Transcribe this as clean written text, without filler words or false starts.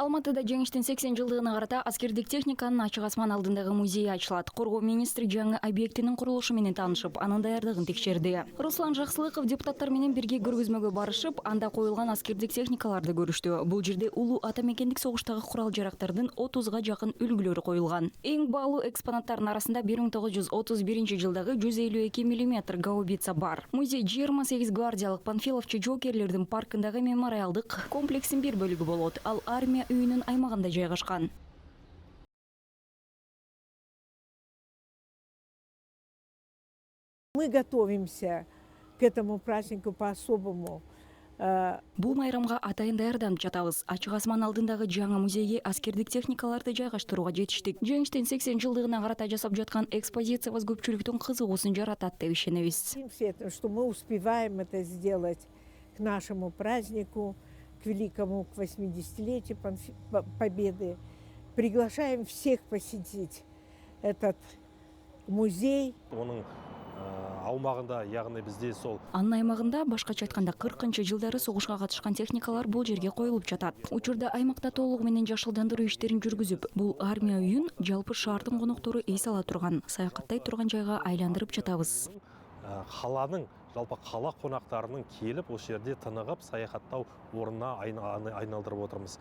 Алматыда жеңиштин 80 жылдыгына карата аскердик техниканын ачык асман алдындагы музей ачылат. Коргоо министри жаңы объектинин курулушу менен таанышып, анын даярдыгын текшерди. Руслан Жаксылыков депутаттар менен бирге көргөзмөгө барышып, анда коюлган аскердик техникаларды көрүштү. Бул жерде улуу ата мекендик согуштагы курал-жарактардын 30га жакын үлгүлөрү коюлган. Эң баалуу экспонаттардын арасында 1931 жылдагы 152 мм гаубица бар. Музей 28 гвардиялык панфиловчу жоокерлердин паркындагы мемориалдык комплексин бир бөлүгү болот. Ал армия үйүнүн аймагында жайгашкан. Мы готовимся к этому празднику по-особому. Бул майрамга атайын даярданып жатабыз. Ачык асман алдындагы жаңы музейге аскердик техникаларды жайгаштырууга жетиштик. Жеңиштин 80 жылдыгына карата жасап жаткан экспозициябыз көпчүлүктүн кызыгуусун жаратат деп ишенебиз. Что мы успеваем это сделать к нашему празднику, к великому, к 80-летию Победы. Приглашаем всех посетить этот музей. Аумагында, ягны бизде сол. Анын аймагында, башкача айтканда, 40-жылдары согушка катышкан техникалар бул жерге коюлуп жатат. Учурда аймакта толугу менен жашылдандыруу иштерин жүргүзүп, бул армия үйүн жалпы шаардын коноктору эс ала турган, саякаттай турган жайга айландырып жатабыз. Каланын, жалпы кала конактарынын келип, ошол жерде тыныгып, саякаттоо орунуна айналдырып отурмуз.